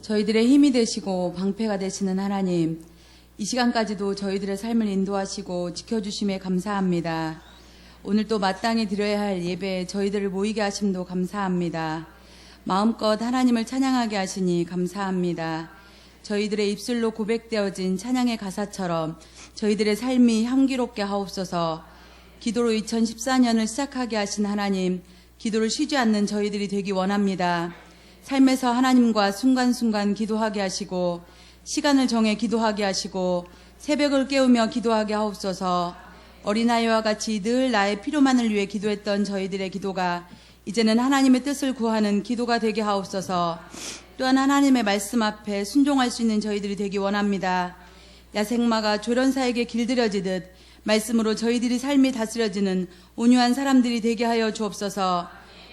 저희들의 힘이 되시고 방패가 되시는 하나님, 이 시간까지도 저희들의 삶을 인도하시고 지켜주심에 감사합니다. 오늘 또 마땅히 드려야 할 예배에 저희들을 모이게 하심도 감사합니다. 마음껏 하나님을 찬양하게 하시니 감사합니다. 저희들의 입술로 고백되어진 찬양의 가사처럼 저희들의 삶이 향기롭게 하옵소서. 기도로 2014년을 시작하게 하신 하나님, 기도를 쉬지 않는 저희들이 되기 원합니다. 삶에서 하나님과 순간순간 기도하게 하시고 시간을 정해 기도하게 하시고 새벽을 깨우며 기도하게 하옵소서. 어린아이와 같이 늘 나의 필요만을 위해 기도했던 저희들의 기도가 이제는 하나님의 뜻을 구하는 기도가 되게 하옵소서. 또한 하나님의 말씀 앞에 순종할 수 있는 저희들이 되기 원합니다. 야생마가 조련사에게 길들여지듯 말씀으로 저희들이 삶이 다스려지는 온유한 사람들이 되게 하여 주옵소서.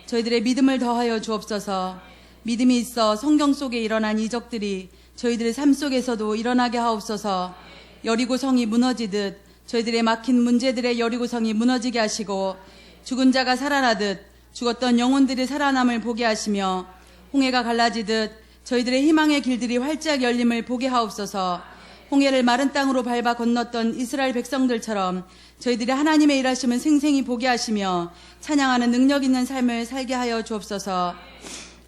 저희들의 믿음을 더하여 주옵소서. 믿음이 있어 성경 속에 일어난 이적들이 저희들의 삶 속에서도 일어나게 하옵소서. 여리고성이 무너지듯 저희들의 막힌 문제들의 여리고성이 무너지게 하시고 죽은 자가 살아나듯 죽었던 영혼들이 살아남을 보게 하시며 홍해가 갈라지듯 저희들의 희망의 길들이 활짝 열림을 보게 하옵소서. 홍해를 마른 땅으로 밟아 건넜던 이스라엘 백성들처럼 저희들이 하나님의 일하심을 생생히 보게 하시며 찬양하는 능력 있는 삶을 살게 하여 주옵소서.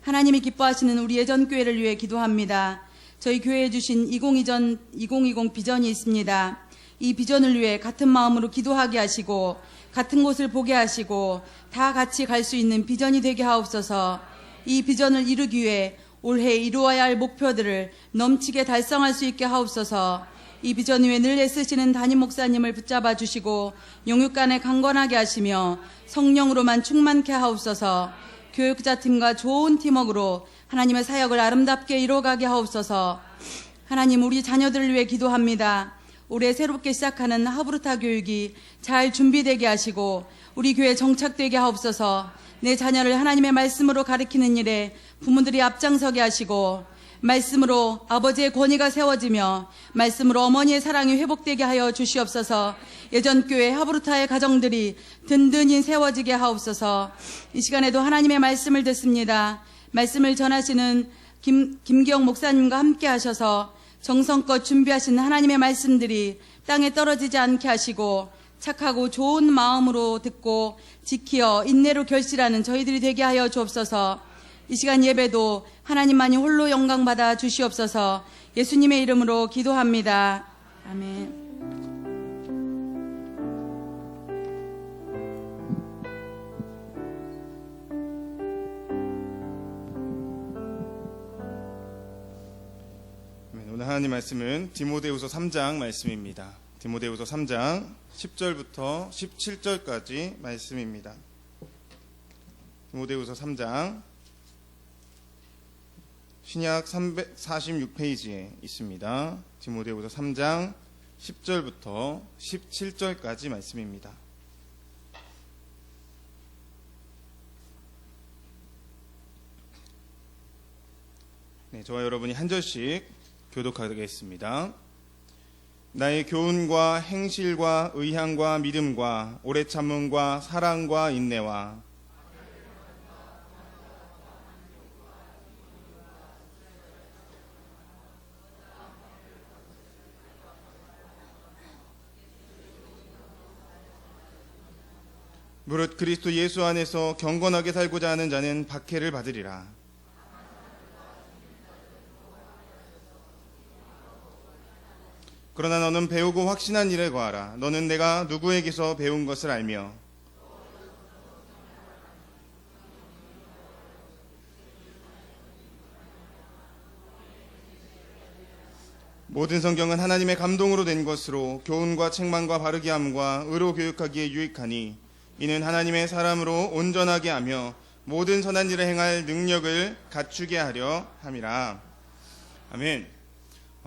하나님이 기뻐하시는 우리 예전교회를 위해 기도합니다. 저희 교회에 주신 2020 비전이 있습니다. 이 비전을 위해 같은 마음으로 기도하게 하시고 같은 곳을 보게 하시고 다 같이 갈 수 있는 비전이 되게 하옵소서. 이 비전을 이루기 위해 올해 이루어야 할 목표들을 넘치게 달성할 수 있게 하옵소서. 이 비전 위에 늘 애쓰시는 담임 목사님을 붙잡아 주시고 영육간에 강건하게 하시며 성령으로만 충만케 하옵소서. 교육자팀과 좋은 팀워크로 하나님의 사역을 아름답게 이루어가게 하옵소서. 하나님, 우리 자녀들을 위해 기도합니다. 올해 새롭게 시작하는 하브루타 교육이 잘 준비되게 하시고 우리 교회에 정착되게 하옵소서. 내 자녀를 하나님의 말씀으로 가르치는 일에 부모들이 앞장서게 하시고 말씀으로 아버지의 권위가 세워지며 말씀으로 어머니의 사랑이 회복되게 하여 주시옵소서. 예전교회 하브루타의 가정들이 든든히 세워지게 하옵소서. 이 시간에도 하나님의 말씀을 듣습니다. 말씀을 전하시는 김기영 목사님과 함께 하셔서 정성껏 준비하신 하나님의 말씀들이 땅에 떨어지지 않게 하시고 착하고 좋은 마음으로 듣고 지키어 인내로 결실하는 저희들이 되게 하여 주옵소서. 이 시간 예배도 하나님만이 홀로 영광 받아 주시옵소서. 예수님의 이름으로 기도합니다. 아멘. 오늘 하나님 말씀은 디모데후서 3장 말씀입니다. 디모데후서 3장 10절부터 17절까지 말씀입니다. 디모데후서 3장 신약 346페이지에 있습니다. 디모데후서 3장 10절부터 17절까지 말씀입니다. 네, 저와 여러분이 한 절씩 교독하겠습니다. 나의 교훈과 행실과 의향과 믿음과 오래 참음과 사랑과 인내와 무릇 그리스도 예수 안에서 경건하게 살고자 하는 자는 박해를 받으리라. 그러나 너는 배우고 확신한 일에 거하라. 너는 내가 누구에게서 배운 것을 알며 모든 성경은 하나님의 감동으로 된 것으로 교훈과 책망과 바르게 함과 의로 교육하기에 유익하니 이는 하나님의 사람으로 온전하게 하며 모든 선한 일을 행할 능력을 갖추게 하려 함이라. 아멘.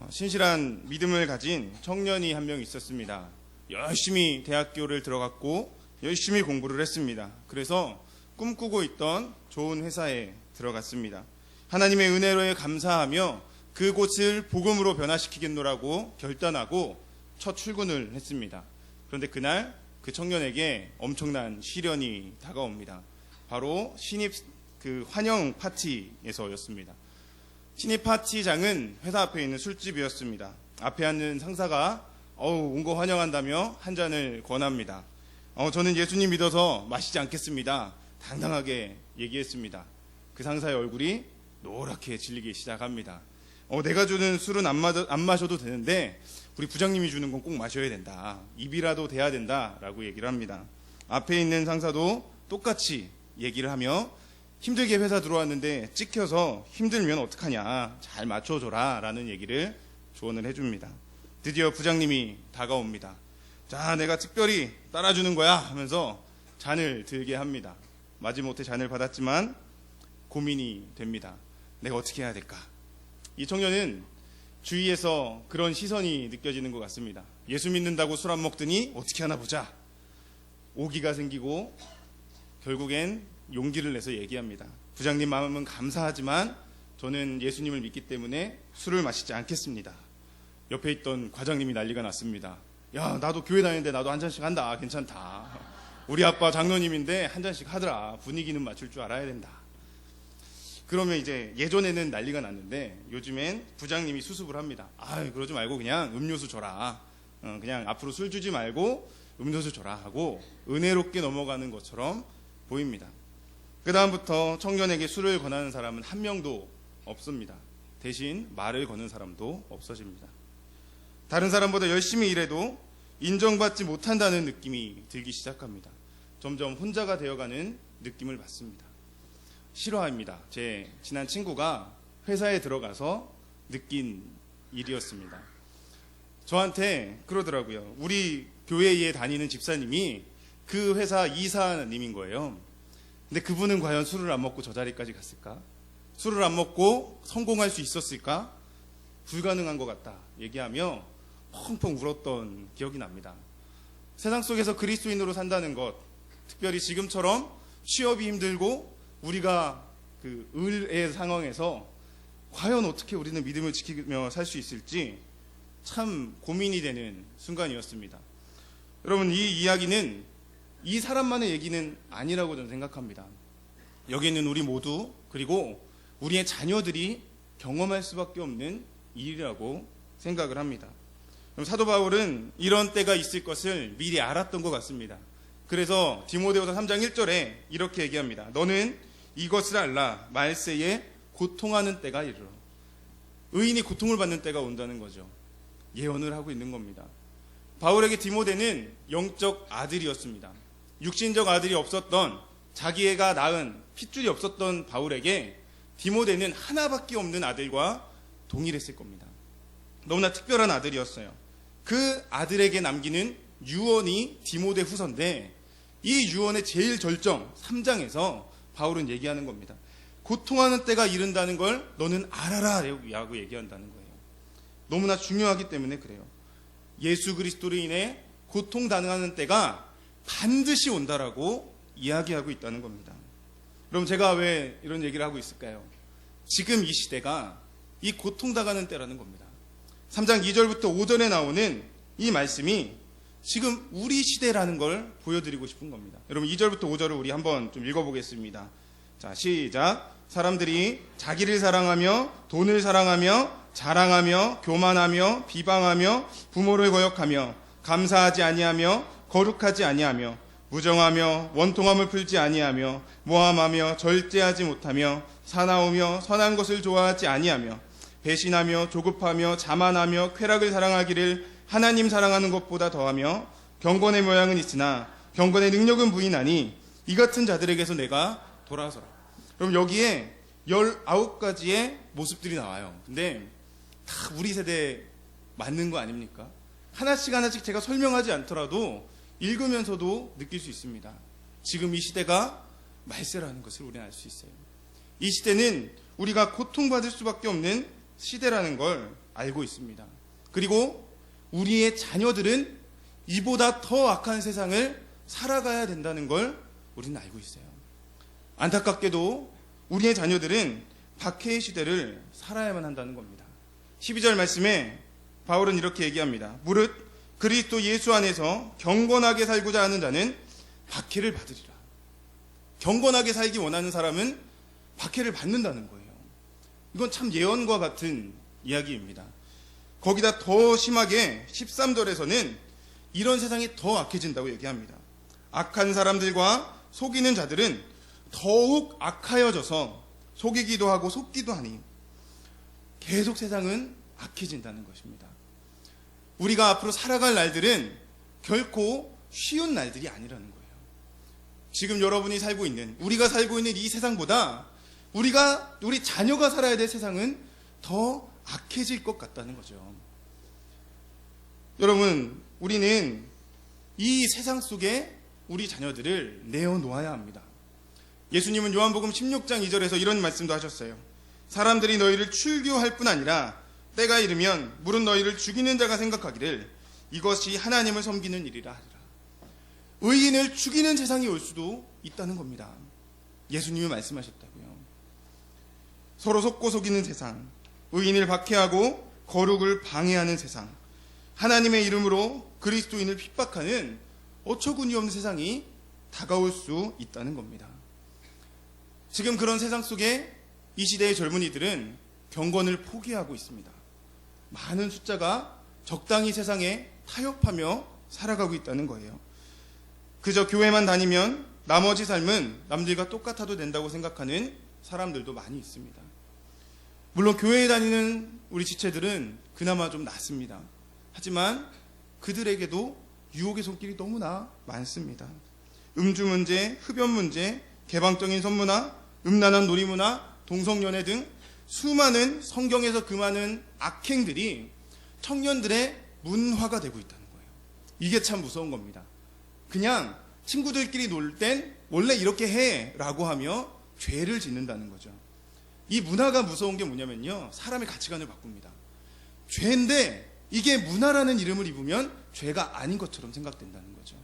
신실한 믿음을 가진 청년이 한 명 있었습니다. 열심히 대학교를 들어갔고 열심히 공부를 했습니다. 그래서 꿈꾸고 있던 좋은 회사에 들어갔습니다. 하나님의 은혜로에 감사하며 그곳을 복음으로 변화시키겠노라고 결단하고 첫 출근을 했습니다. 그런데 그날 그 청년에게 엄청난 시련이 다가옵니다. 바로 신입 환영 파티에서였습니다. 신입 파티장은 회사 앞에 있는 술집이었습니다. 앞에 앉는 상사가 온 거 환영한다며 한 잔을 권합니다. 저는 예수님 믿어서 마시지 않겠습니다. 당당하게 얘기했습니다. 그 상사의 얼굴이 노랗게 질리기 시작합니다. 내가 주는 술은 안 마셔도 되는데 우리 부장님이 주는 건 꼭 마셔야 된다. 입이라도 돼야 된다. 라고 얘기를 합니다. 앞에 있는 상사도 똑같이 얘기를 하며 힘들게 회사 들어왔는데 찍혀서 힘들면 어떡하냐. 잘 맞춰줘라. 라는 얘기를 조언을 해줍니다. 드디어 부장님이 다가옵니다. 자, 내가 특별히 따라주는 거야 하면서 잔을 들게 합니다. 마지못해 잔을 받았지만 고민이 됩니다. 내가 어떻게 해야 될까? 이 청년은 주위에서 그런 시선이 느껴지는 것 같습니다. 예수 믿는다고 술 안 먹더니 어떻게 하나 보자. 오기가 생기고 결국엔 용기를 내서 얘기합니다. 부장님 마음은 감사하지만 저는 예수님을 믿기 때문에 술을 마시지 않겠습니다. 옆에 있던 과장님이 난리가 났습니다. 야, 나도 교회 다니는데 나도 한 잔씩 한다. 괜찮다. 우리 아빠 장로님인데 한 잔씩 하더라. 분위기는 맞출 줄 알아야 된다. 그러면 이제 예전에는 난리가 났는데 요즘엔 부장님이 수습을 합니다. 그러지 말고 그냥 음료수 줘라. 그냥 앞으로 술 주지 말고 음료수 줘라 하고 은혜롭게 넘어가는 것처럼 보입니다. 그 다음부터 청년에게 술을 권하는 사람은 한 명도 없습니다. 대신 말을 거는 사람도 없어집니다. 다른 사람보다 열심히 일해도 인정받지 못한다는 느낌이 들기 시작합니다. 점점 혼자가 되어가는 느낌을 받습니다. 실화입니다. 제 친한 친구가 회사에 들어가서 느낀 일이었습니다. 저한테 그러더라고요. 우리 교회에 다니는 집사님이 그 회사 이사님인 거예요. 근데 그분은 과연 술을 안 먹고 저 자리까지 갔을까? 술을 안 먹고 성공할 수 있었을까? 불가능한 것 같다 얘기하며 펑펑 울었던 기억이 납니다. 세상 속에서 그리스도인으로 산다는 것, 특별히 지금처럼 취업이 힘들고 우리가 그 을의 상황에서 과연 어떻게 우리는 믿음을 지키며 살 수 있을지 참 고민이 되는 순간이었습니다. 여러분, 이 이야기는 이 사람만의 얘기는 아니라고 저는 생각합니다. 여기 있는 우리 모두 그리고 우리의 자녀들이 경험할 수밖에 없는 일이라고 생각을 합니다. 그럼 사도 바울은 이런 때가 있을 것을 미리 알았던 것 같습니다. 그래서 디모데후서 3장 1절에 이렇게 얘기합니다. 너는 이것을 알라. 말세에 고통하는 때가 이르러. 의인이 고통을 받는 때가 온다는 거죠. 예언을 하고 있는 겁니다. 바울에게 디모데는 영적 아들이었습니다. 육신적 아들이 없었던, 자기애가 낳은 핏줄이 없었던 바울에게 디모데는 하나밖에 없는 아들과 동일했을 겁니다. 너무나 특별한 아들이었어요. 그 아들에게 남기는 유언이 디모데 후서인데 이 유언의 제일 절정 3장에서 바울은 얘기하는 겁니다. 고통하는 때가 이른다는 걸 너는 알아라 라고 얘기한다는 거예요. 너무나 중요하기 때문에 그래요. 예수 그리스도로 인해 고통당하는 때가 반드시 온다라고 이야기하고 있다는 겁니다. 그럼 제가 왜 이런 얘기를 하고 있을까요? 지금 이 시대가 이 고통당하는 때라는 겁니다. 3장 2절부터 5절에 나오는 이 말씀이 지금 우리 시대라는 걸 보여드리고 싶은 겁니다. 여러분 2절부터 5절을 우리 한번 좀 읽어보겠습니다. 자, 시작. 사람들이 자기를 사랑하며 돈을 사랑하며 자랑하며 교만하며 비방하며 부모를 거역하며 감사하지 아니하며 거룩하지 아니하며 무정하며 원통함을 풀지 아니하며 모함하며 절제하지 못하며 사나우며 선한 것을 좋아하지 아니하며 배신하며 조급하며 자만하며 쾌락을 사랑하기를 하나님 사랑하는 것보다 더하며 경건의 모양은 있으나 경건의 능력은 부인하니 이 같은 자들에게서 내가 돌아서라. 그럼 여기에 19가지의 모습들이 나와요. 근데 다 우리 세대에 맞는 거 아닙니까? 하나씩 하나씩 제가 설명하지 않더라도 읽으면서도 느낄 수 있습니다. 지금 이 시대가 말세라는 것을 우리는 알 수 있어요. 이 시대는 우리가 고통받을 수밖에 없는 시대라는 걸 알고 있습니다. 그리고 우리의 자녀들은 이보다 더 악한 세상을 살아가야 된다는 걸 우리는 알고 있어요. 안타깝게도 우리의 자녀들은 박해의 시대를 살아야만 한다는 겁니다. 12절 말씀에 바울은 이렇게 얘기합니다. 무릇 그리스도 예수 안에서 경건하게 살고자 하는 자는 박해를 받으리라. 경건하게 살기 원하는 사람은 박해를 받는다는 거예요. 이건 참 예언과 같은 이야기입니다. 거기다 더 심하게 13절에서는 이런 세상이 더 악해진다고 얘기합니다. 악한 사람들과 속이는 자들은 더욱 악하여져서 속이기도 하고 속기도 하니 계속 세상은 악해진다는 것입니다. 우리가 앞으로 살아갈 날들은 결코 쉬운 날들이 아니라는 거예요. 지금 여러분이 살고 있는, 우리가 살고 있는 이 세상보다 우리 자녀가 살아야 될 세상은 더 악해질 것 같다는 거죠. 여러분, 우리는 이 세상 속에 우리 자녀들을 내어놓아야 합니다. 예수님은 요한복음 16장 2절에서 이런 말씀도 하셨어요. 사람들이 너희를 출교할 뿐 아니라 때가 이르면 물은 너희를 죽이는 자가 생각하기를 이것이 하나님을 섬기는 일이라 하리라. 의인을 죽이는 세상이 올 수도 있다는 겁니다. 예수님이 말씀하셨다고요. 서로 속고 속이는 세상, 의인을 박해하고 거룩을 방해하는 세상, 하나님의 이름으로 그리스도인을 핍박하는 어처구니 없는 세상이 다가올 수 있다는 겁니다. 지금 그런 세상 속에 이 시대의 젊은이들은 경건을 포기하고 있습니다. 많은 숫자가 적당히 세상에 타협하며 살아가고 있다는 거예요. 그저 교회만 다니면 나머지 삶은 남들과 똑같아도 된다고 생각하는 사람들도 많이 있습니다. 물론 교회에 다니는 우리 지체들은 그나마 좀 낫습니다. 하지만 그들에게도 유혹의 손길이 너무나 많습니다. 음주 문제, 흡연 문제, 개방적인 선문화, 음란한 놀이문화, 동성연애 등 수많은 성경에서 그 많은 악행들이 청년들의 문화가 되고 있다는 거예요. 이게 참 무서운 겁니다. 그냥 친구들끼리 놀 땐 원래 이렇게 해 라고 하며 죄를 짓는다는 거죠. 이 문화가 무서운 게 뭐냐면요, 사람의 가치관을 바꿉니다. 죄인데 이게 문화라는 이름을 입으면 죄가 아닌 것처럼 생각된다는 거죠.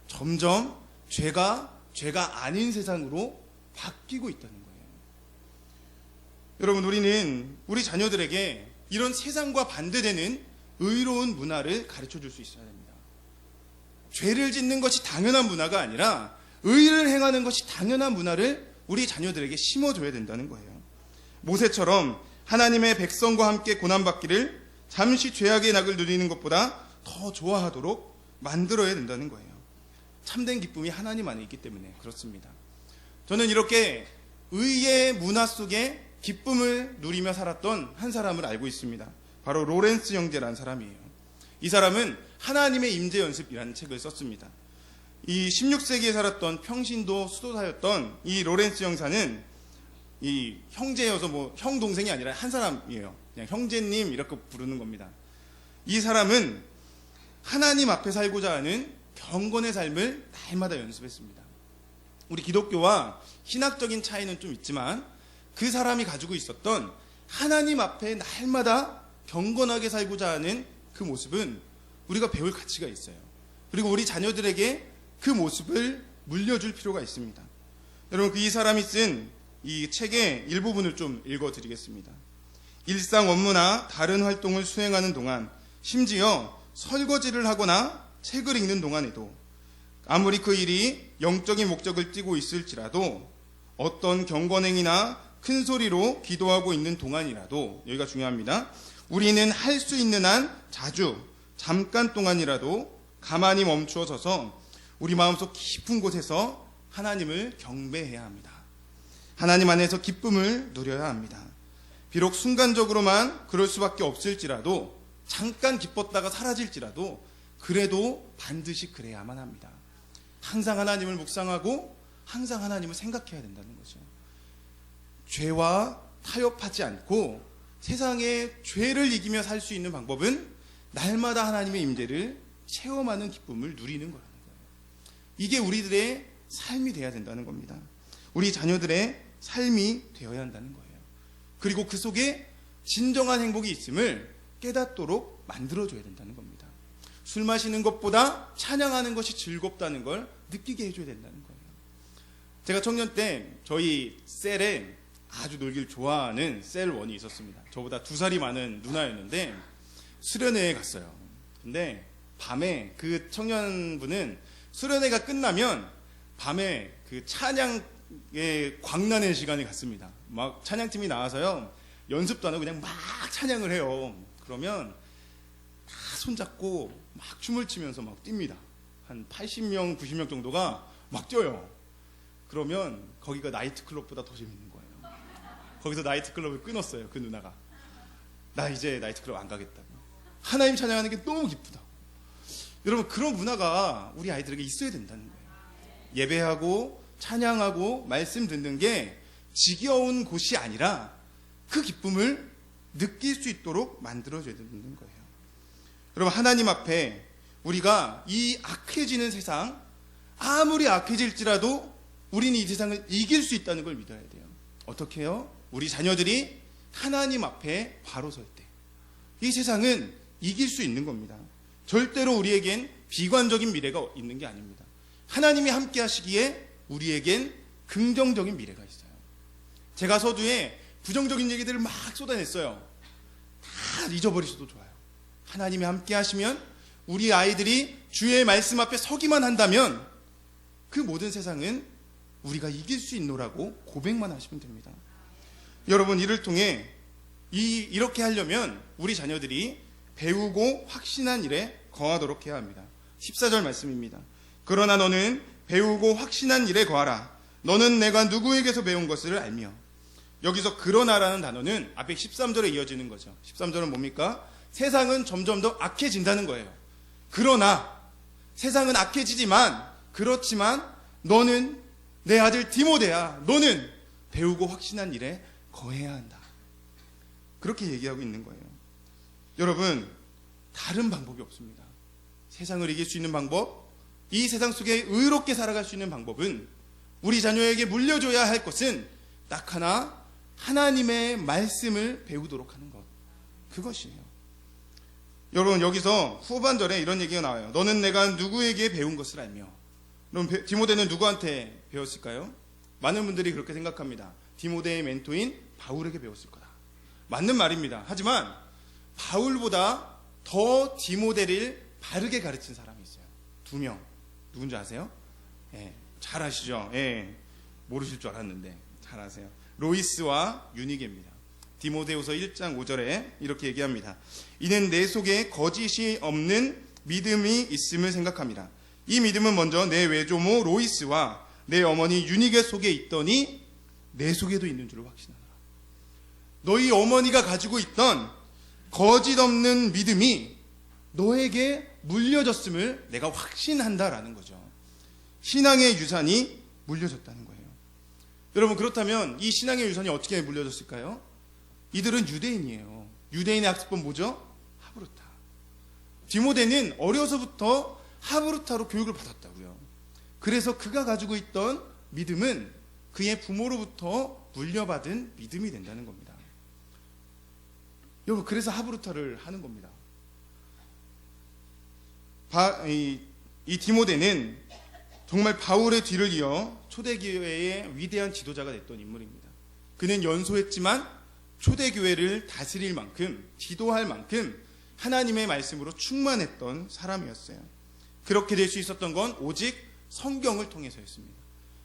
점점 죄가 아닌 세상으로 바뀌고 있다는 거예요. 여러분, 우리는 우리 자녀들에게 이런 세상과 반대되는 의로운 문화를 가르쳐 줄 수 있어야 됩니다. 죄를 짓는 것이 당연한 문화가 아니라 의를 행하는 것이 당연한 문화를 우리 자녀들에게 심어줘야 된다는 거예요. 모세처럼 하나님의 백성과 함께 고난받기를 잠시 죄악의 낙을 누리는 것보다 더 좋아하도록 만들어야 된다는 거예요. 참된 기쁨이 하나님 안에 있기 때문에 그렇습니다. 저는 이렇게 의의 문화 속에 기쁨을 누리며 살았던 한 사람을 알고 있습니다. 바로 로렌스 형제라는 사람이에요. 이 사람은 하나님의 임재 연습이라는 책을 썼습니다. 이 16세기에 살았던 평신도 수도사였던 이 로렌스 형사는 이 형제여서 형 동생이 아니라 한 사람이에요. 그냥 형제님 이렇게 부르는 겁니다. 이 사람은 하나님 앞에 살고자 하는 경건의 삶을 날마다 연습했습니다. 우리 기독교와 신학적인 차이는 좀 있지만 그 사람이 가지고 있었던 하나님 앞에 날마다 경건하게 살고자 하는 그 모습은 우리가 배울 가치가 있어요. 그리고 우리 자녀들에게 그 모습을 물려줄 필요가 있습니다. 여러분, 이 사람이 쓴 이 책의 일부분을 좀 읽어드리겠습니다. 일상 업무나 다른 활동을 수행하는 동안, 심지어 설거지를 하거나 책을 읽는 동안에도 아무리 그 일이 영적인 목적을 띠고 있을지라도 어떤 경건행위나 큰 소리로 기도하고 있는 동안이라도, 여기가 중요합니다. 우리는 할 수 있는 한 자주 잠깐 동안이라도 가만히 멈추어 서서 우리 마음속 깊은 곳에서 하나님을 경배해야 합니다. 하나님 안에서 기쁨을 누려야 합니다. 비록 순간적으로만 그럴 수밖에 없을지라도, 잠깐 기뻤다가 사라질지라도 그래도 반드시 그래야만 합니다. 항상 하나님을 묵상하고 항상 하나님을 생각해야 된다는 거죠. 죄와 타협하지 않고 세상의 죄를 이기며 살 수 있는 방법은 날마다 하나님의 임재를 체험하는 기쁨을 누리는 거라는 거예요. 이게 우리들의 삶이 되어야 된다는 겁니다. 우리 자녀들의 삶이 되어야 한다는 거예요. 그리고 그 속에 진정한 행복이 있음을 깨닫도록 만들어줘야 된다는 겁니다. 술 마시는 것보다 찬양하는 것이 즐겁다는 걸 느끼게 해줘야 된다는 거예요. 제가 청년 때 저희 셀에 아주 놀기를 좋아하는 셀원이 있었습니다. 저보다 2살이 많은 누나였는데 수련회에 갔어요. 근데 밤에 그 청년분은 수련회가 끝나면 밤에 그 찬양의 광란의 시간이 갔습니다. 막 찬양팀이 나와서요, 연습도 안 하고 그냥 막 찬양을 해요. 그러면 다 손잡고 막 춤을 추면서 막 뜁니다. 한 80명, 90명 정도가 막 뛰어요. 그러면 거기가 나이트클럽보다 더 재밌는 거예요. 거기서 나이트클럽을 끊었어요. 그 누나가. 나 이제 나이트클럽 안 가겠다고. 하나님 찬양하는 게 너무 기쁘다. 여러분, 그런 문화가 우리 아이들에게 있어야 된다는 거예요. 예배하고 찬양하고 말씀 듣는 게 지겨운 곳이 아니라 그 기쁨을 느낄 수 있도록 만들어줘야 되는 거예요. 여러분, 하나님 앞에 우리가 이 악해지는 세상, 아무리 악해질지라도 우리는 이 세상을 이길 수 있다는 걸 믿어야 돼요. 어떻게 해요? 우리 자녀들이 하나님 앞에 바로 설 때 이 세상은 이길 수 있는 겁니다. 절대로 우리에겐 비관적인 미래가 있는 게 아닙니다. 하나님이 함께 하시기에 우리에겐 긍정적인 미래가 있어요. 제가 서두에 부정적인 얘기들을 막 쏟아냈어요. 다 잊어버리셔도 좋아요. 하나님이 함께 하시면, 우리 아이들이 주의 말씀 앞에 서기만 한다면 그 모든 세상은 우리가 이길 수 있노라고 고백만 하시면 됩니다. 여러분, 이를 통해 이렇게 하려면 우리 자녀들이 배우고 확신한 일에 거하도록 해야 합니다. 14절 말씀입니다. 그러나 너는 배우고 확신한 일에 거하라. 너는 내가 누구에게서 배운 것을 알며. 여기서 그러나라는 단어는 앞에 13절에 이어지는 거죠. 13절은 뭡니까? 세상은 점점 더 악해진다는 거예요. 그러나 세상은 악해지지만, 그렇지만 너는, 내 아들 디모데야, 너는 배우고 확신한 일에 거해야 한다. 그렇게 얘기하고 있는 거예요. 여러분, 다른 방법이 없습니다. 세상을 이길 수 있는 방법, 이 세상 속에 의롭게 살아갈 수 있는 방법은, 우리 자녀에게 물려줘야 할 것은 딱 하나, 하나님의 말씀을 배우도록 하는 것. 그것이에요. 여러분, 여기서 후반절에 이런 얘기가 나와요. 너는 내가 누구에게 배운 것을 알며. 그럼 디모데는 누구한테 배웠을까요? 많은 분들이 그렇게 생각합니다. 디모데의 멘토인 바울에게 배웠을 거다. 맞는 말입니다. 하지만 바울보다 더 디모데를 바르게 가르친 사람이 있어요. 2명. 누군지 아세요? 예, 잘 아시죠? 예, 모르실 줄 알았는데 잘 아세요. 로이스와 유니게입니다. 디모데후서 1장 5절에 이렇게 얘기합니다. 이는 내 속에 거짓이 없는 믿음이 있음을 생각합니다. 이 믿음은 먼저 내 외조모 로이스와 내 어머니 유니게 속에 있더니 내 속에도 있는 줄을 확신하노라. 너희 어머니가 가지고 있던 거짓 없는 믿음이 너에게 물려졌음을 내가 확신한다라는 거죠. 신앙의 유산이 물려졌다는 거예요. 여러분, 그렇다면 이 신앙의 유산이 어떻게 물려졌을까요? 이들은 유대인이에요. 유대인의 학습법 뭐죠? 하브루타. 디모데는 어려서부터 하브루타로 교육을 받았다고요. 그래서 그가 가지고 있던 믿음은 그의 부모로부터 물려받은 믿음이 된다는 겁니다. 여러분, 그래서 하브루타를 하는 겁니다. 이 디모데는 정말 바울의 뒤를 이어 초대교회의 위대한 지도자가 됐던 인물입니다. 그는 연소했지만 초대교회를 다스릴 만큼, 지도할 만큼 하나님의 말씀으로 충만했던 사람이었어요. 그렇게 될 수 있었던 건 오직 성경을 통해서였습니다.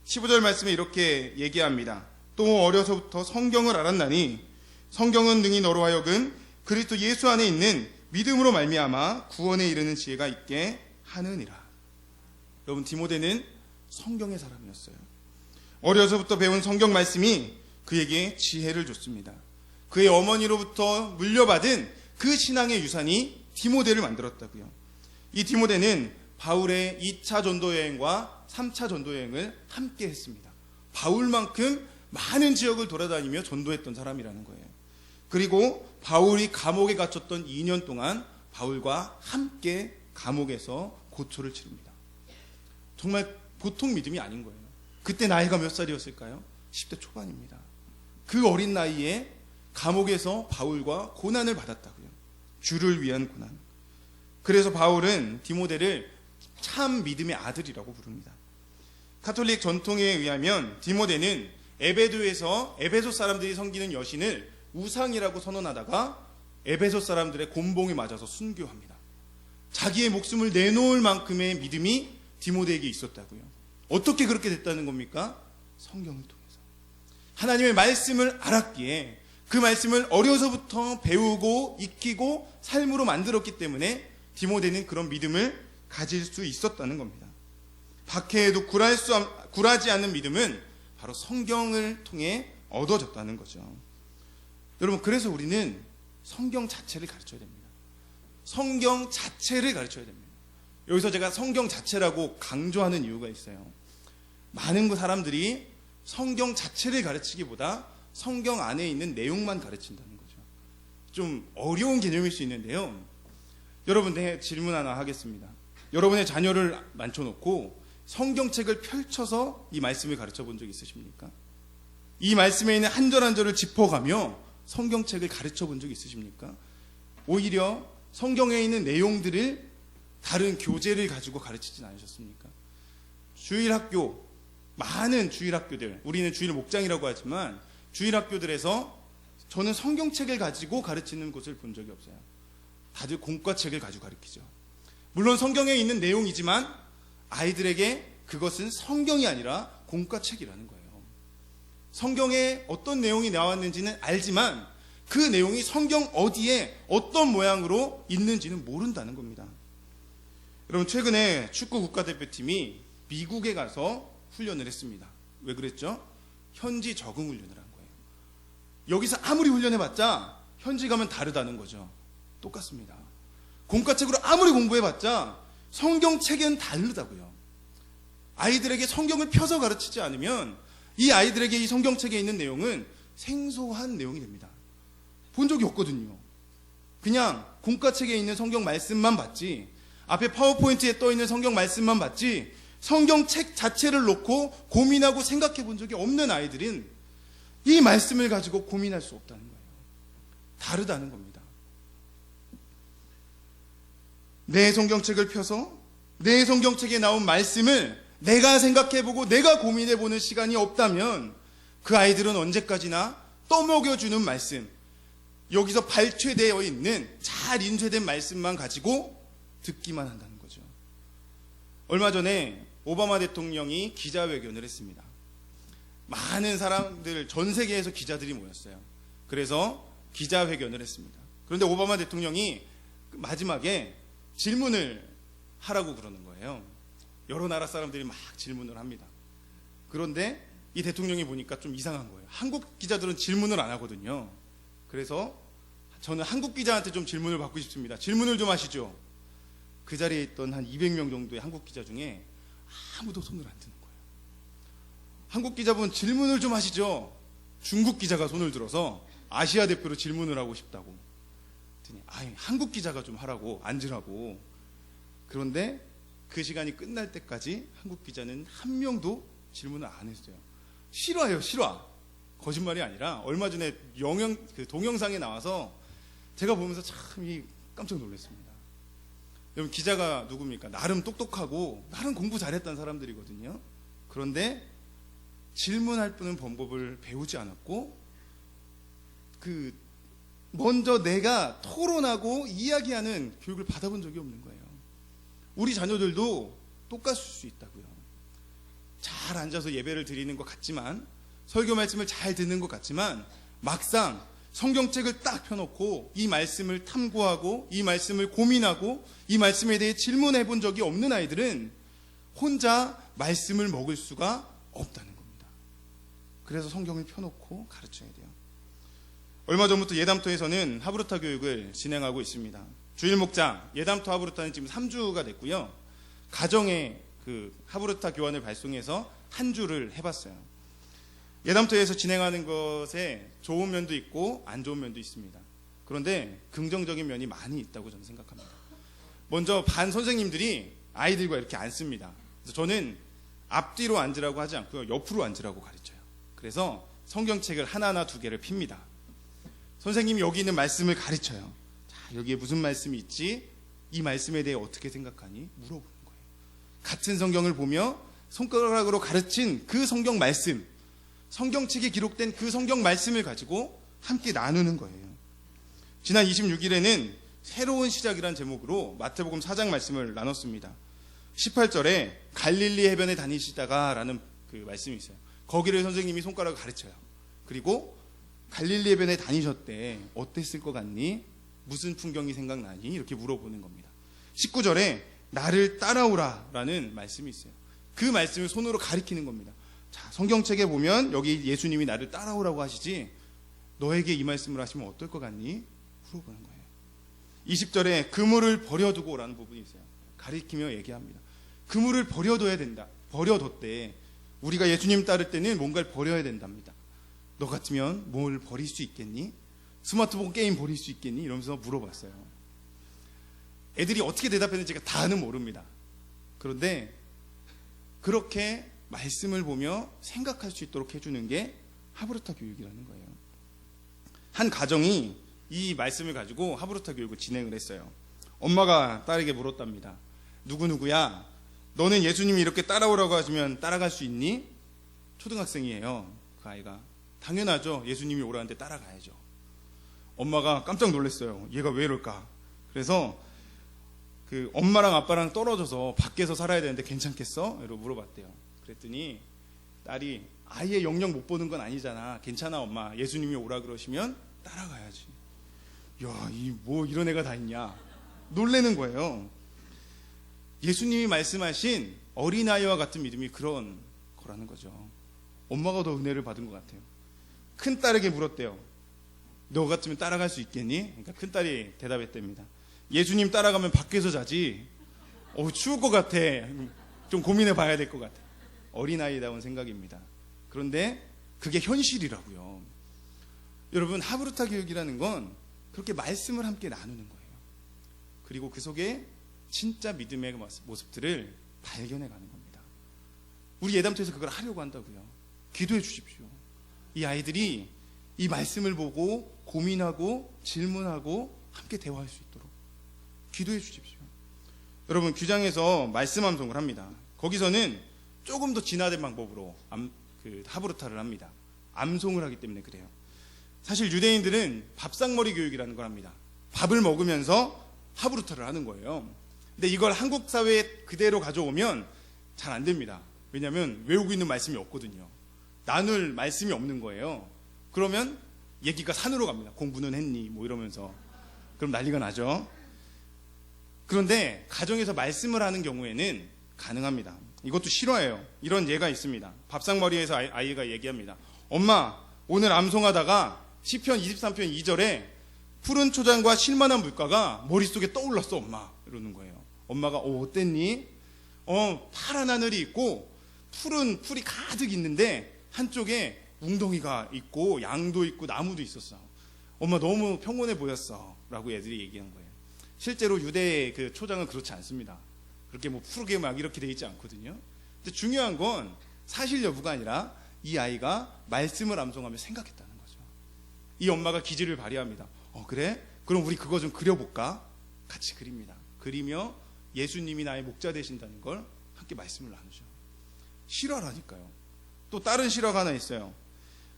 15절 말씀에 이렇게 얘기합니다. 또 어려서부터 성경을 알았나니 성경은 능히 너로 하여금 그리스도 예수 안에 있는 믿음으로 말미암아 구원에 이르는 지혜가 있게 하느니라. 여러분, 디모데는 성경의 사람이었어요. 어려서부터 배운 성경 말씀이 그에게 지혜를 줬습니다. 그의 어머니로부터 물려받은 그 신앙의 유산이 디모데를 만들었다고요. 이 디모데는 바울의 2차 전도 여행과 3차 전도 여행을 함께 했습니다. 바울만큼 많은 지역을 돌아다니며 전도했던 사람이라는 거예요. 그리고 바울이 감옥에 갇혔던 2년 동안 바울과 함께 감옥에서 고초를 치릅니다. 정말 보통 믿음이 아닌 거예요. 그때 나이가 몇 살이었을까요? 10대 초반입니다. 그 어린 나이에 감옥에서 바울과 고난을 받았다고요. 주를 위한 고난. 그래서 바울은 디모데를 참 믿음의 아들이라고 부릅니다. 가톨릭 전통에 의하면 디모데는 에베도에서 에베소 사람들이 섬기는 여신을 우상이라고 선언하다가 에베소 사람들의 곤봉에 맞아서 순교합니다. 자기의 목숨을 내놓을 만큼의 믿음이 디모데에게 있었다고요. 어떻게 그렇게 됐다는 겁니까? 성경을 통해서. 하나님의 말씀을 알았기에 그 말씀을 어려서부터 배우고 익히고 삶으로 만들었기 때문에 디모데는 그런 믿음을 가질 수 있었다는 겁니다. 박해에도 굴하지 않는 믿음은 바로 성경을 통해 얻어졌다는 거죠. 여러분, 그래서 우리는 성경 자체를 가르쳐야 됩니다. 성경 자체를 가르쳐야 됩니다. 여기서 제가 성경 자체라고 강조하는 이유가 있어요. 많은 사람들이 성경 자체를 가르치기보다 성경 안에 있는 내용만 가르친다는 거죠. 좀 어려운 개념일 수 있는데요. 여러분, 질문 하나 하겠습니다. 여러분의 자녀를 앉혀놓고 성경책을 펼쳐서 이 말씀을 가르쳐 본 적 있으십니까? 이 말씀에 있는 한 절 한 절을 짚어가며 성경책을 가르쳐 본 적 있으십니까? 오히려 성경에 있는 내용들을 다른 교재를 가지고 가르치진 않으셨습니까? 주일학교, 많은 주일학교들, 우리는 주일 목장이라고 하지만 주일학교들에서 저는 성경책을 가지고 가르치는 곳을 본 적이 없어요. 다들 공과책을 가지고 가르치죠. 물론 성경에 있는 내용이지만 아이들에게 그것은 성경이 아니라 공과책이라는 거예요. 성경에 어떤 내용이 나왔는지는 알지만 그 내용이 성경 어디에 어떤 모양으로 있는지는 모른다는 겁니다. 여러분, 최근에 축구 국가대표팀이 미국에 가서 훈련을 했습니다. 왜 그랬죠? 현지 적응 훈련을 한 거예요. 여기서 아무리 훈련해봤자 현지 가면 다르다는 거죠. 똑같습니다. 공과책으로 아무리 공부해봤자 성경책은 다르다고요. 아이들에게 성경을 펴서 가르치지 않으면 이 아이들에게 이 성경책에 있는 내용은 생소한 내용이 됩니다. 본 적이 없거든요. 그냥 공과책에 있는 성경 말씀만 봤지, 앞에 파워포인트에 떠있는 성경 말씀만 봤지, 성경책 자체를 놓고 고민하고 생각해 본 적이 없는 아이들은 이 말씀을 가지고 고민할 수 없다는 거예요. 다르다는 겁니다. 내 성경책을 펴서 내 성경책에 나온 말씀을 내가 생각해보고 내가 고민해보는 시간이 없다면 그 아이들은 언제까지나 떠먹여주는 말씀, 여기서 발췌되어 있는 잘 인쇄된 말씀만 가지고 듣기만 한다는 거죠. 얼마 전에 오바마 대통령이 기자회견을 했습니다. 많은 사람들, 전 세계에서 기자들이 모였어요. 그래서 기자회견을 했습니다. 그런데 오바마 대통령이 마지막에 질문을 하라고 그러는 거예요. 여러 나라 사람들이 막 질문을 합니다. 그런데 이 대통령이 보니까 좀 이상한 거예요. 한국 기자들은 질문을 안 하거든요. 그래서 저는 한국 기자한테 좀 질문을 받고 싶습니다. 질문을 좀 하시죠. 그 자리에 있던 한 200명 정도의 한국 기자 중에 아무도 손을 안 드는 거예요. 한국 기자분 질문을 좀 하시죠. 중국 기자가 손을 들어서 아시아 대표로 질문을 하고 싶다고. 한국 기자가 좀 하라고, 앉으라고. 그런데 그 시간이 끝날 때까지 한국 기자는 한 명도 질문을 안 했어요. 실화예요, 실화. 거짓말이 아니라 얼마 전에 동영상에 나와서 제가 보면서 참 깜짝 놀랐습니다. 여러분, 기자가 누굽니까? 나름 똑똑하고 나름 공부 잘했다는 사람들이거든요. 그런데 질문할 뿐은 방법을 배우지 않았고 먼저 내가 토론하고 이야기하는 교육을 받아본 적이 없는 거예요. 우리 자녀들도 똑같을 수 있다고요. 잘 앉아서 예배를 드리는 것 같지만, 설교 말씀을 잘 듣는 것 같지만, 막상 성경책을 딱 펴놓고 이 말씀을 탐구하고 이 말씀을 고민하고 이 말씀에 대해 질문해 본 적이 없는 아이들은 혼자 말씀을 먹을 수가 없다는 겁니다. 그래서 성경을 펴놓고 가르쳐야 돼요. 얼마 전부터 예담토에서는 하브루타 교육을 진행하고 있습니다. 주일 목장 예담토 하브루타는 지금 3주가 됐고요. 가정에 하브루타 교환을 발송해서 한 주를 해봤어요. 예담토에서 진행하는 것에 좋은 면도 있고 안 좋은 면도 있습니다. 그런데 긍정적인 면이 많이 있다고 저는 생각합니다. 먼저 반 선생님들이 아이들과 이렇게 앉습니다. 그래서 저는 앞뒤로 앉으라고 하지 않고요, 옆으로 앉으라고 가르쳐요. 그래서 성경책을 하나나 두 개를 핍니다. 선생님이 여기 있는 말씀을 가르쳐요. 자, 여기에 무슨 말씀이 있지? 이 말씀에 대해 어떻게 생각하니? 물어보는 거예요. 같은 성경을 보며 손가락으로 가르친 그 성경 말씀, 성경책에 기록된 그 성경 말씀을 가지고 함께 나누는 거예요. 지난 26일에는 새로운 시작이란 제목으로 마태복음 4장 말씀을 나눴습니다. 18절에 갈릴리 해변에 다니시다가 라는 그 말씀이 있어요. 거기를 선생님이 손가락을 가르쳐요. 그리고 갈릴리 해변에 다니셨대. 어땠을 것 같니? 무슨 풍경이 생각나니? 이렇게 물어보는 겁니다. 19절에 나를 따라오라 라는 말씀이 있어요. 그 말씀을 손으로 가리키는 겁니다. 자, 성경책에 보면 여기 예수님이 나를 따라오라고 하시지 너에게 이 말씀을 하시면 어떨 것 같니? 물어보는 거예요. 20절에 그물을 버려두고 라는 부분이 있어요. 가리키며 얘기합니다. 그물을 버려둬야 된다. 버려뒀대. 우리가 예수님 따를 때는 뭔가를 버려야 된답니다. 너 같으면 뭘 버릴 수 있겠니? 스마트폰 게임 버릴 수 있겠니? 이러면서 물어봤어요. 애들이 어떻게 대답했는지 제가 다는 모릅니다. 그런데 그렇게 말씀을 보며 생각할 수 있도록 해주는 게 하브르타 교육이라는 거예요. 한 가정이 이 말씀을 가지고 하브르타 교육을 진행을 했어요. 엄마가 딸에게 물었답니다. 누구누구야, 너는 예수님이 이렇게 따라오라고 하시면 따라갈 수 있니? 초등학생이에요. 그 아이가. 당연하죠. 예수님이 오라는데 따라가야죠. 엄마가 깜짝 놀랐어요. 얘가 왜 이럴까? 그래서 그 엄마랑 아빠랑 떨어져서 밖에서 살아야 되는데 괜찮겠어? 이러고 물어봤대요. 그랬더니 딸이 아예 영영 못 보는 건 아니잖아. 괜찮아 엄마. 예수님이 오라 그러시면 따라가야지. 야, 뭐 이런 애가 다 있냐. 놀래는 거예요. 예수님이 말씀하신 어린아이와 같은 믿음이 그런 거라는 거죠. 엄마가 더 은혜를 받은 것 같아요. 큰 딸에게 물었대요. 너 같으면 따라갈 수 있겠니? 그러니까 큰 딸이 대답했답니다. 예수님 따라가면 밖에서 자지. 추울 것 같아. 좀 고민해 봐야 될 것 같아. 어린아이다운 생각입니다. 그런데 그게 현실이라고요. 여러분, 하브르타 교육이라는 건 그렇게 말씀을 함께 나누는 거예요. 그리고 그 속에 진짜 믿음의 모습들을 발견해 가는 겁니다. 우리 예담터에서 그걸 하려고 한다고요. 기도해 주십시오. 이 아이들이 이 말씀을 보고 고민하고 질문하고 함께 대화할 수 있도록 기도해 주십시오. 여러분, 규장에서 말씀 암송을 합니다. 거기서는 조금 더 진화된 방법으로 하브르타를 합니다. 암송을 하기 때문에 그래요. 사실 유대인들은 밥상머리 교육이라는 걸 합니다. 밥을 먹으면서 하브르타를 하는 거예요. 근데 이걸 한국 사회에 그대로 가져오면 잘 안 됩니다. 왜냐하면 외우고 있는 말씀이 없거든요. 나눌 말씀이 없는 거예요. 그러면 얘기가 산으로 갑니다. 공부는 했니? 뭐 이러면서. 그럼 난리가 나죠. 그런데 가정에서 말씀을 하는 경우에는 가능합니다. 이것도 실화예요. 이런 예가 있습니다. 밥상머리에서 아이가 얘기합니다. 엄마, 오늘 암송하다가 시편 23편 2절에 푸른 초장과 실만한 물가가 머릿속에 떠올랐어 엄마. 이러는 거예요. 엄마가 어땠니? 파란 하늘이 있고 푸른 풀이 가득 있는데 한쪽에 웅덩이가 있고 양도 있고 나무도 있었어. 엄마 너무 평온해 보였어 라고 애들이 얘기한 거예요. 실제로 유대의 그 초장은 그렇지 않습니다. 그렇게 뭐 푸르게 막 이렇게 돼 있지 않거든요. 근데 중요한 건 사실 여부가 아니라 이 아이가 말씀을 암송하며 생각했다는 거죠. 이 엄마가 기질을 발휘합니다. 그래? 그럼 우리 그거 좀 그려볼까? 같이 그립니다. 그리며 예수님이 나의 목자 되신다는 걸 함께 말씀을 나누죠. 실화라니까요. 또 다른 실화가 하나 있어요.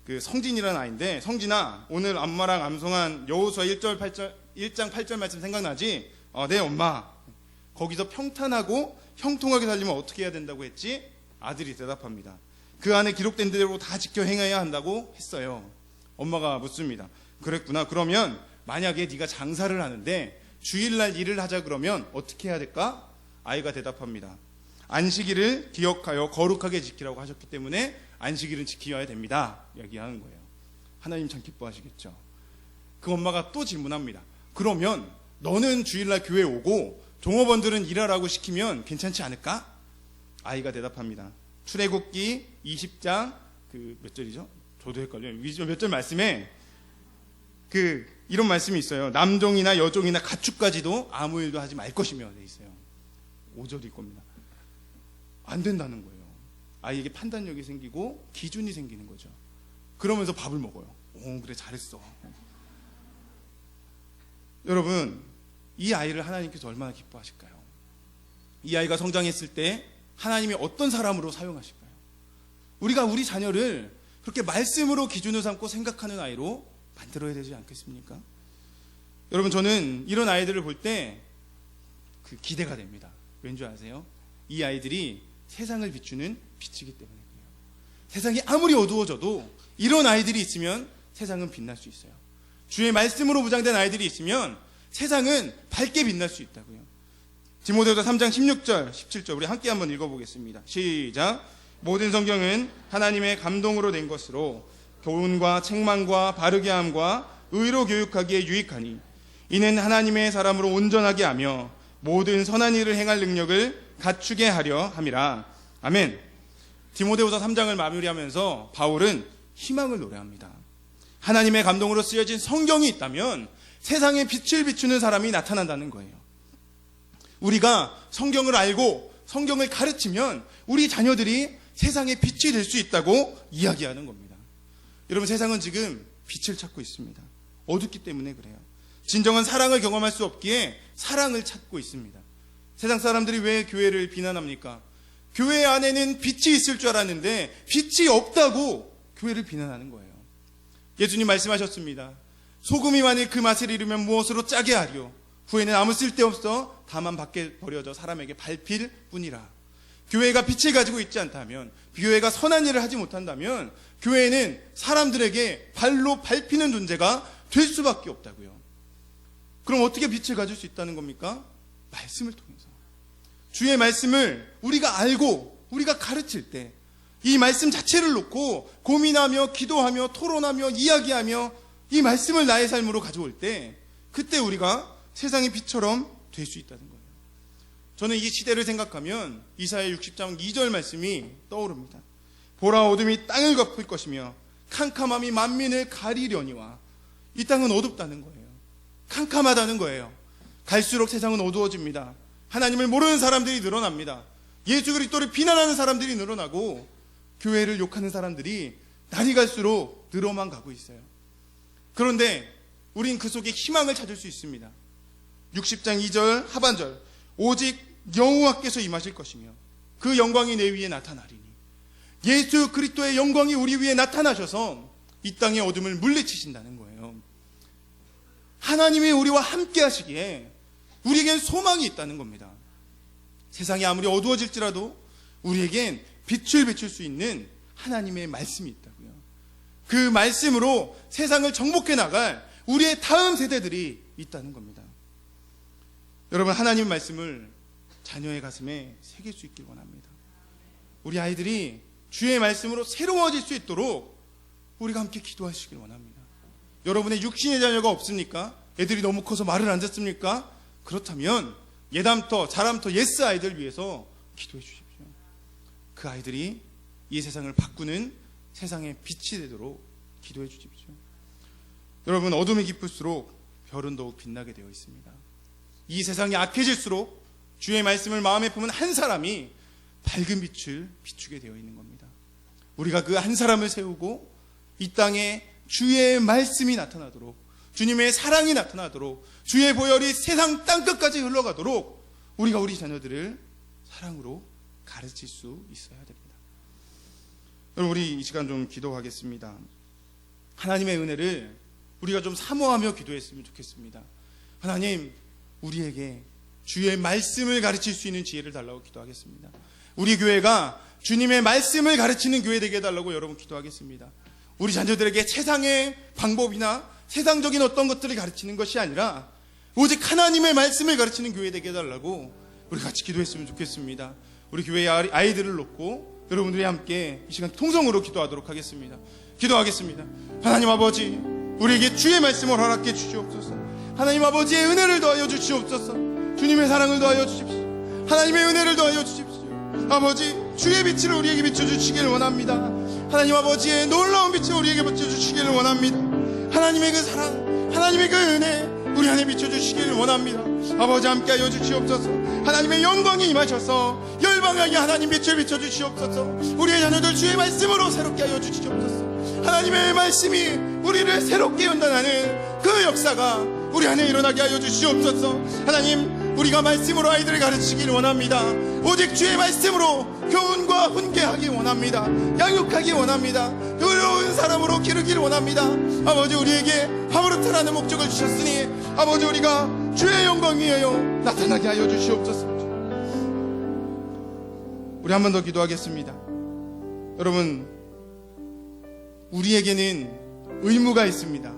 그 성진이라는 아이인데, 성진아, 오늘 엄마랑 암송한 여호수아 1장 8절 말씀 생각나지? 네 엄마. 거기서 평탄하고 형통하게 살려면 어떻게 해야 된다고 했지? 아들이 대답합니다. 그 안에 기록된 대로 다 지켜 행해야 한다고 했어요. 엄마가 묻습니다. 그랬구나. 그러면 만약에 네가 장사를 하는데 주일날 일을 하자 그러면 어떻게 해야 될까? 아이가 대답합니다. 안식일을 기억하여 거룩하게 지키라고 하셨기 때문에 안식일은 지켜야 됩니다. 얘기하는 거예요. 하나님 참 기뻐하시겠죠. 그 엄마가 또 질문합니다. 그러면 너는 주일날 교회 오고 종업원들은 일하라고 시키면 괜찮지 않을까? 아이가 대답합니다. 출애굽기 20장 몇 절이죠? 저도 헷갈려요. 몇 절 말씀에 이런 말씀이 있어요. 남종이나 여종이나 가축까지도 아무 일도 하지 말 것이며 돼 있어요. 5절일 겁니다. 안 된다는 거예요. 아이에게 판단력이 생기고 기준이 생기는 거죠. 그러면서 밥을 먹어요. 그래 잘했어. 여러분, 이 아이를 하나님께서 얼마나 기뻐하실까요? 이 아이가 성장했을 때 하나님이 어떤 사람으로 사용하실까요? 우리가 우리 자녀를 그렇게 말씀으로 기준을 삼고 생각하는 아이로 만들어야 되지 않겠습니까? 여러분, 저는 이런 아이들을 볼 때 기대가 됩니다. 왠지 아세요? 이 아이들이 세상을 비추는 빛이기 때문에 그래요. 세상이 아무리 어두워져도 이런 아이들이 있으면 세상은 빛날 수 있어요. 주의 말씀으로 무장된 아이들이 있으면 세상은 밝게 빛날 수 있다고요. 디모데후서 3장 16절, 17절 우리 함께 한번 읽어보겠습니다. 시작. 모든 성경은 하나님의 감동으로 된 것으로 교훈과 책망과 바르게 함과 의로 교육하기에 유익하니 이는 하나님의 사람으로 온전하게 하며 모든 선한 일을 행할 능력을 갖추게 하려 함이라. 아멘. 디모데후서 3장을 마무리하면서 바울은 희망을 노래합니다. 하나님의 감동으로 쓰여진 성경이 있다면 세상에 빛을 비추는 사람이 나타난다는 거예요. 우리가 성경을 알고 성경을 가르치면 우리 자녀들이 세상에 빛이 될 수 있다고 이야기하는 겁니다. 여러분, 세상은 지금 빛을 찾고 있습니다. 어둡기 때문에 그래요. 진정한 사랑을 경험할 수 없기에 사랑을 찾고 있습니다. 세상 사람들이 왜 교회를 비난합니까? 교회 안에는 빛이 있을 줄 알았는데 빛이 없다고 교회를 비난하는 거예요. 예수님 말씀하셨습니다. 소금이 만일 그 맛을 잃으면 무엇으로 짜게 하리요? 후에는 아무 쓸데없어 다만 밖에 버려져 사람에게 밟힐 뿐이라. 교회가 빛을 가지고 있지 않다면, 교회가 선한 일을 하지 못한다면 교회는 사람들에게 발로 밟히는 존재가 될 수밖에 없다고요. 그럼 어떻게 빛을 가질 수 있다는 겁니까? 말씀을 통해서. 주의 말씀을 우리가 알고 우리가 가르칠 때 이 말씀 자체를 놓고 고민하며 기도하며 토론하며 이야기하며 이 말씀을 나의 삶으로 가져올 때 그때 우리가 세상의 빛처럼 될 수 있다는 거예요. 저는 이 시대를 생각하면 이사야 60장 2절 말씀이 떠오릅니다. 보라, 어둠이 땅을 덮을 것이며 캄캄함이 만민을 가리려니와. 이 땅은 어둡다는 거예요. 캄캄하다는 거예요. 갈수록 세상은 어두워집니다. 하나님을 모르는 사람들이 늘어납니다. 예수 그리스도를 비난하는 사람들이 늘어나고 교회를 욕하는 사람들이 날이 갈수록 늘어만 가고 있어요. 그런데 우린 그 속에 희망을 찾을 수 있습니다. 60장 2절 하반절, 오직 여호와께서 임하실 것이며 그 영광이 내 위에 나타나리니. 예수 그리스도의 영광이 우리 위에 나타나셔서 이 땅의 어둠을 물리치신다는 거예요. 하나님이 우리와 함께 하시기에 우리에겐 소망이 있다는 겁니다. 세상이 아무리 어두워질지라도 우리에겐 빛을 비출 수 있는 하나님의 말씀이 있다고요. 그 말씀으로 세상을 정복해 나갈 우리의 다음 세대들이 있다는 겁니다. 여러분, 하나님의 말씀을 자녀의 가슴에 새길 수 있길 원합니다. 우리 아이들이 주의 말씀으로 새로워질 수 있도록 우리가 함께 기도하시길 원합니다. 여러분의 육신의 자녀가 없습니까? 애들이 너무 커서 말을 안 듣습니까? 그렇다면 예담터, 자람터, 예스 아이들 위해서 기도해 주십시오. 그 아이들이 이 세상을 바꾸는 세상의 빛이 되도록 기도해 주십시오. 여러분, 어둠이 깊을수록 별은 더욱 빛나게 되어 있습니다. 이 세상이 악해질수록 주의 말씀을 마음에 품은 한 사람이 밝은 빛을 비추게 되어 있는 겁니다. 우리가 그 한 사람을 세우고 이 땅에 주의 말씀이 나타나도록, 주님의 사랑이 나타나도록, 주의 보혈이 세상 땅끝까지 흘러가도록 우리가 우리 자녀들을 사랑으로 가르칠 수 있어야 됩니다. 여러분, 우리 이 시간 좀 기도하겠습니다. 하나님의 은혜를 우리가 좀 사모하며 기도했으면 좋겠습니다. 하나님, 우리에게 주의 말씀을 가르칠 수 있는 지혜를 달라고 기도하겠습니다. 우리 교회가 주님의 말씀을 가르치는 교회 되게 해달라고 여러분 기도하겠습니다. 우리 자녀들에게 세상의 방법이나 세상적인 어떤 것들을 가르치는 것이 아니라 오직 하나님의 말씀을 가르치는 교회 되게 해달라고 우리 같이 기도했으면 좋겠습니다. 우리 교회의 아이들을 놓고 여러분들이 함께 이 시간 통성으로 기도하도록 하겠습니다. 기도하겠습니다. 하나님 아버지, 우리에게 주의 말씀을 허락해 주시옵소서. 하나님 아버지의 은혜를 더하여 주시옵소서. 주님의 사랑을 더하여 주십시오. 하나님의 은혜를 더하여 주십시오. 아버지, 주의 빛을 우리에게 비춰주시기를 원합니다. 하나님 아버지의 놀라운 빛을 우리에게 비춰주시기를 원합니다. 하나님의 그 사랑, 하나님의 그 은혜 우리 안에 비춰주시기를 원합니다. 아버지, 함께하여 주시옵소서. 하나님의 영광이 임하셔서 열방하게 하나님 빛을 비춰주시옵소서. 우리의 자녀들 주의 말씀으로 새롭게 하여 주시옵소서. 하나님의 말씀이 우리를 새롭게 연단하는 그 역사가 우리 안에 일어나게 하여 주시옵소서. 하나님, 우리가 말씀으로 아이들을 가르치기를 원합니다. 오직 주의 말씀으로 교훈과 훈계하기 원합니다. 양육하기 원합니다. 의로운 사람으로 기르기를 원합니다. 아버지, 우리에게 하브르트라는 목적을 주셨으니 아버지, 우리가 주의 영광 위하여 나타나게 하여 주시옵소서. 우리 한 번 더 기도하겠습니다. 여러분, 우리에게는 의무가 있습니다.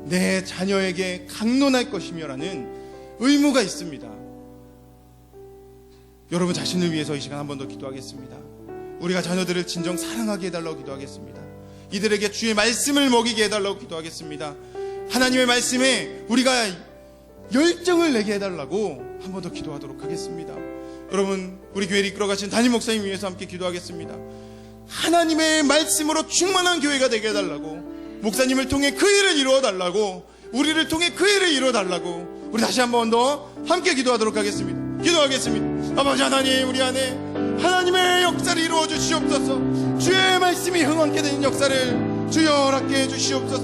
내 자녀에게 강론할 것이며라는 의무가 있습니다. 여러분 자신을 위해서 이 시간 한 번 더 기도하겠습니다. 우리가 자녀들을 진정 사랑하게 해달라고 기도하겠습니다. 이들에게 주의 말씀을 먹이게 해달라고 기도하겠습니다. 하나님의 말씀에 우리가 열정을 내게 해달라고 한 번 더 기도하도록 하겠습니다. 여러분, 우리 교회를 이끌어가신 담임 목사님 위해서 함께 기도하겠습니다. 하나님의 말씀으로 충만한 교회가 되게 해달라고, 목사님을 통해 그 일을 이루어달라고, 우리를 통해 그 일을 이루어달라고, 우리 다시 한 번 더 함께 기도하도록 하겠습니다. 기도하겠습니다. 아버지 하나님, 우리 안에 하나님의 역사를 이루어 주시옵소서. 주의 말씀이 흥황케 되는 역사를 주여 허락해 주시옵소서.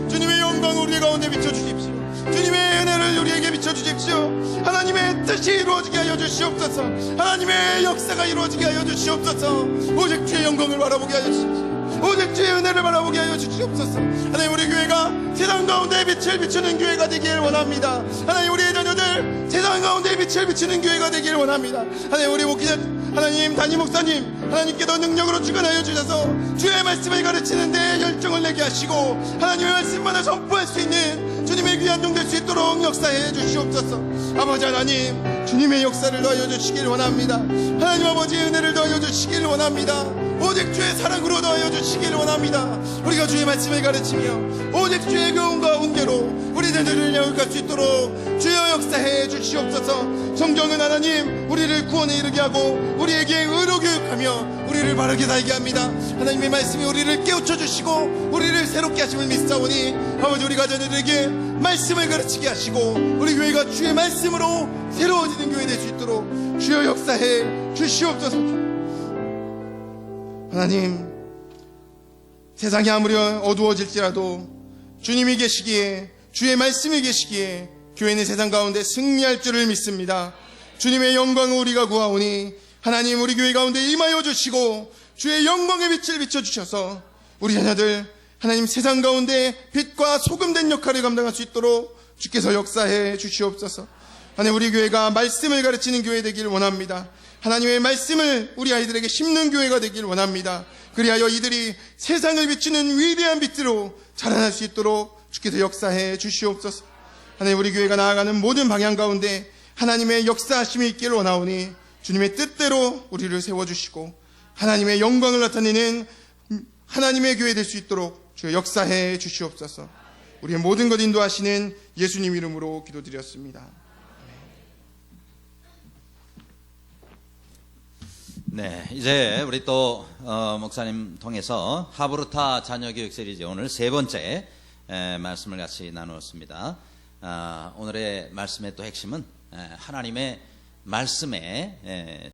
주님의 영광을 우리 가운데 비춰주십시오. 주님의 은혜를 우리에게 비춰주십시오. 하나님의 뜻이 이루어지게 하여 주시옵소서. 하나님의 역사가 이루어지게 하여 주시옵소서. 오직 주의 영광을 바라보게 하여 주십시오. 오직 주의 은혜를 바라보게 하여 주시옵소서. 하나님, 우리 교회가 세상 가운데 빛을 비추는 교회가 되길 원합니다. 하나님, 우리의 자녀들 세상 가운데 빛을 비추는 교회가 되길 원합니다. 하나님, 우리 목회자 하나님, 담임 목사님 하나님께도 능력으로 주관하여 주셔서 주의 말씀을 가르치는데 열정을 내게 하시고 하나님의 말씀만을 선포할 수 있는 주님의 귀한 종 될 수 있도록 역사해 주시옵소서. 아버지 하나님, 주님의 역사를 더하여 주시길 원합니다. 하나님 아버지의 은혜를 더하여 주시길 원합니다. 오직 주의 사랑으로 더하여 주시길 원합니다. 우리가 주의 말씀을 가르치며 오직 주의 교훈과 훈계로 우리 자녀를 양육할 수 있도록 주여 역사해 주시옵소서. 성경은 하나님, 우리를 구원에 이르게 하고 우리에게 의로 교육하며 우리를 바르게 살게 합니다. 하나님의 말씀이 우리를 깨우쳐 주시고 우리를 새롭게 하심을 믿사오니 아버지, 우리 가정들에게 말씀을 가르치게 하시고 우리 교회가 주의 말씀으로 새로워지는 교회 될 수 있도록 주여 역사해 주시옵소서. 하나님, 세상이 아무리 어두워질지라도 주님이 계시기에, 주의 말씀이 계시기에 교회는 세상 가운데 승리할 줄을 믿습니다. 주님의 영광을 우리가 구하오니 하나님, 우리 교회 가운데 임하여 주시고 주의 영광의 빛을 비춰주셔서 우리 자녀들 하나님 세상 가운데 빛과 소금된 역할을 감당할 수 있도록 주께서 역사해 주시옵소서. 하나님, 우리 교회가 말씀을 가르치는 교회 되길 원합니다. 하나님의 말씀을 우리 아이들에게 심는 교회가 되길 원합니다. 그리하여 이들이 세상을 비추는 위대한 빛으로 자라날 수 있도록 주께서 역사해 주시옵소서. 하나님, 우리 교회가 나아가는 모든 방향 가운데 하나님의 역사하심이 있기를 원하오니 주님의 뜻대로 우리를 세워주시고 하나님의 영광을 나타내는 하나님의 교회 될 수 있도록 주여 역사해 주시옵소서. 우리의 모든 것 인도하시는 예수님 이름으로 기도드렸습니다. 네, 이제 우리 또 목사님 통해서 하브루타 자녀교육 시리즈 오늘 세 번째 말씀을 같이 나누었습니다. 오늘의 말씀의 또 핵심은 하나님의 말씀에